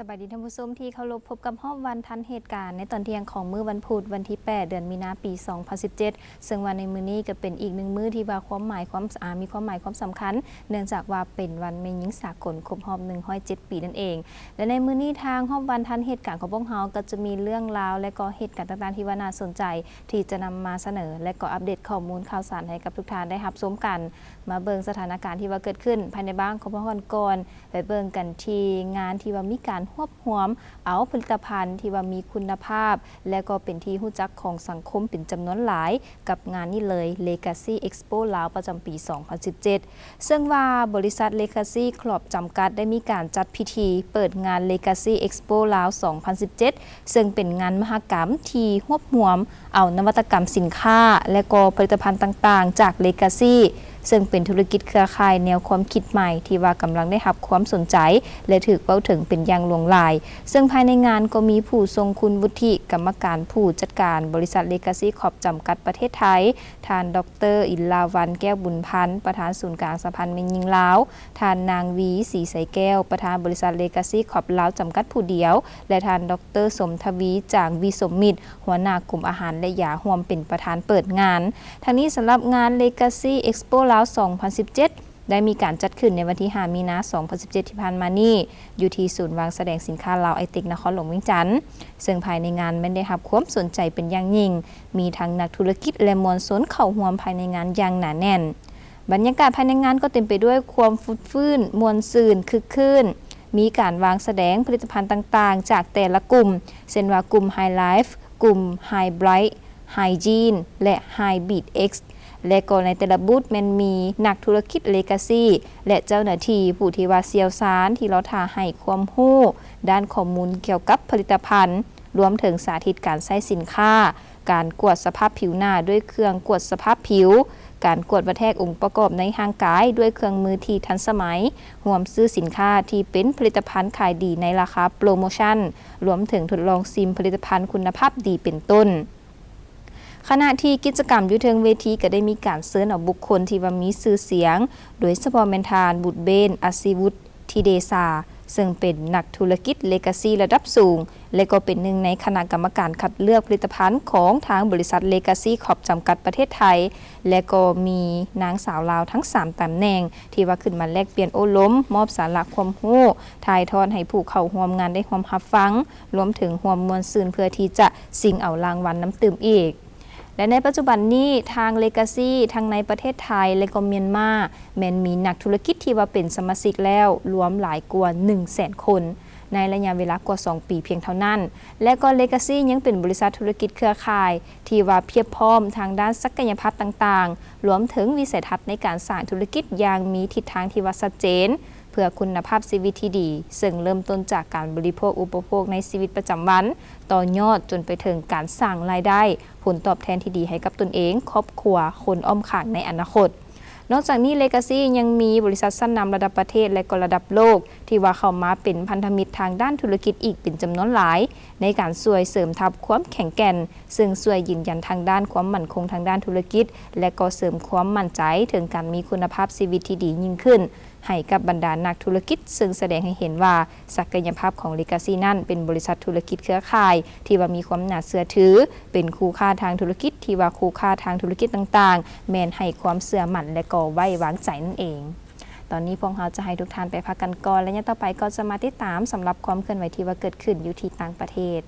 สบายดีท่านผู้ชมที่เคารพพบกับรอบวันทันเหตุการณ์ในตอนเที่ยงของมื้อวันพุธวันที่8เดือนมีนาคมปี2017ซึ่งวันในมื้อนี้ก็เป็นอีกหนึ่งมื้อที่ว่าความหมายมีความหมายความสำคัญเนื่องจากว่าเป็นวันแม่หญิงสากลครบรอบ107ปีนั่นเองและในมื้อนี้ทางรอบวันทันเหตุการณ์ของพวกเราก็จะมีเรื่องราวและก็เหตุการณ์ต่างๆที่ว่าน่าสนใจที่จะนำมาเสนอและก็อัปเดตข้อมูลข่าวสารให้กับทุกท่านได้รับชมกันมาเบิ่งสถานการณ์ที่ว่าเกิดขึ้นภายในบ้านของพวกเราก่อนไปเบิ่งกันที่งานที่ว่ามีการรวบรวมเอาผลิตภัณฑ์ที่ว่ามีคุณภาพและก็เป็นที่รู้จักของสังคมเป็นจำนวนหลายกับงานนี้เลย Legacy Expo ลาวประจำปี2017ซึ่งว่าบริษัท Legacy Corp จำกัดได้มีการจัดพิธีเปิดงาน Legacy Expo ลาว2017ซึ่งเป็นงานมหกรรมที่รวบรวมเอานวัตกรรมสินค้าและก็ผลิตภัณฑ์ต่างๆจาก Legacyซึ่งเป็นธุรกิจเครือข่ายแนวความคิดใหม่ที่ว่ากำลังได้รับความสนใจและถูกเว้าถึงเป็นอย่างหลวงหลายซึ่งภายในงานก็มีผู้ทรงคุณวุฒิกรรมการผู้จัดการบริษัท Legacy Corp จำกัดประเทศไทยท่านดร.อินลาวันแก้วบุญพันธ์ประธานศูนย์กลางสหพันธ์แม่หญิงลาวท่านนางวีศรีใสแก้วประธานบริษัท Legacy Corp ลาวจำกัดผู้เดียวและท่านดร.สมทวีจางวีสมมิตรหัวหน้ากลุ่มอาหารและยาร่วมเป็นประธานเปิดงานทั้งนี้สำหรับงาน Legacy Expo ลาว2017ได้มีการจัดขึ้นในวันที่5มีนาคม2017ที่ผ่านมานี้อยู่ที่ศูนย์วางแสดงสินค้าลาวไอเทคนครหลวงเวียงจันทน์ซึ่งภายในงานไม่ได้รับความสนใจเป็นอย่างยิ่งมีทั้งนักธุรกิจและมวลชนเข้าร่วมภายในงานอย่างหนาแน่นบรรยากาศภายในงานก็เต็มไปด้วยความฟุดฟื้นมวลซื่นคึกคืนมีการวางแสดงผลิตภัณฑ์ต่างๆจากแต่ละกลุ่มเช่นว่ากลุ่ม High Life กลุ่ม High Bright Hygiene และ High Beat Xและก็ในแต่ละบูธมันมีนักธุรกิจ Legacy และเจ้าหน้าที่ผู้ที่ว่าเชี่ยวชาญที่เราท่าให้ความรู้ด้านข้อมูลเกี่ยวกับผลิตภัณฑ์รวมถึงสาธิตการใช้สินค้าการกวดสภาพผิวหน้าด้วยเครื่องกวดสภาพผิวการกวดวัตถุองค์ประกอบในร่างกายด้วยเครื่องมือที่ทันสมัยรวมซื้อสินค้าที่เป็นผลิตภัณฑ์ขายดีในราคาโปรโมชั่นรวมถึงทดลองซิมผลิตภัณฑ์คุณภาพดีเป็นต้นขณะที่กิจกรรมอยู่เทิงเวทีก็ได้มีการเชิญเอาบุคคลที่ว่ามีชื่อเสียงโดยเฉพาะแม่นทานบุตรเบนอาศิวุฒิธิเดชาซึ่งเป็นนักธุรกิจ Legacy ระดับสูงและก็เป็นหนึ่งในคณะกรรมการคัดเลือกผลิตภัณฑ์ของทางบริษัท Legacy Corp จำกัดประเทศไทยและก็มีนางสาวลาวทั้ง3ตำแหน่งที่ว่าขึ้นมาแลกเปลี่ยนโอ้ล้มมอบสาระความรู้ถ่ายทอดให้ผู้เข้าร่วมงานได้รับฟังรวมถึงร่วมมวลซื่นเพื่อที่จะชิงเอารางวัลน้ำตื่มอีกและในปัจจุบันนี้ทาง Legacy ทั้งในประเทศไทยและก็เมียนมาแม้นมีนักธุรกิจที่ว่าเป็นสมาชิกแล้วรวมหลายกว่า 100,000 คนในระยะเวลากว่า2ปีเพียงเท่านั้นและก็ Legacy ยังเป็นบริษัทธุรกิจเครือข่ายที่ว่าเพียบพร้อมทางด้านศักยภาพต่างๆรวมถึงวิสัยทัศน์ในการสร้างธุรกิจอย่างมีทิศทางที่ว่าชัดเจนเพื่อคุณภาพชีวิตที่ดีซึ่งเริ่มต้นจากการบริโภคอุปโภคในชีวิตประจำวันต่อยอดจนไปถึงการสร้างรายได้ผลตอบแทนที่ดีให้กับตนเองครอบครัวคนอ้อมข้างในอนาคตนอกจากนี้ Legacy ยังมีบริษัทชั้นนำระดับประเทศและก็ระดับโลกที่ว่าเข้ามาเป็นพันธมิตรทางด้านธุรกิจอีกเป็นจำนวนหลายในการช่วยเสริมทัพความแข็งแกร่งซึ่งช่วยยืนยันทางด้านความมั่นคงทางด้านธุรกิจและก็เสริมความมั่นใจถึงการมีคุณภาพชีวิตที่ดียิ่งขึ้นให้กับบรรดานักธุรกิจซึ่งแสดงให้เห็นว่าศักยภาพของ Legacy นั้นเป็นบริษัทธุรกิจเครือข่ายที่ว่ามีความน่าเชื่อถือเป็นคู่ค่าทางธุรกิจที่ว่าคู่ค่าทางธุรกิจต่างๆแม้นให้ความเชื่อมั่นและก็ไว้วางใจนั่นเองตอนนี้พวกเราจะให้ทุกท่านไปพักกันก่อนและต่อไปก็จะมาติดตามสำหรับความเคลื่อนไหวที่ว่าเกิดขึ้นอยู่ที่ต่างประเทศ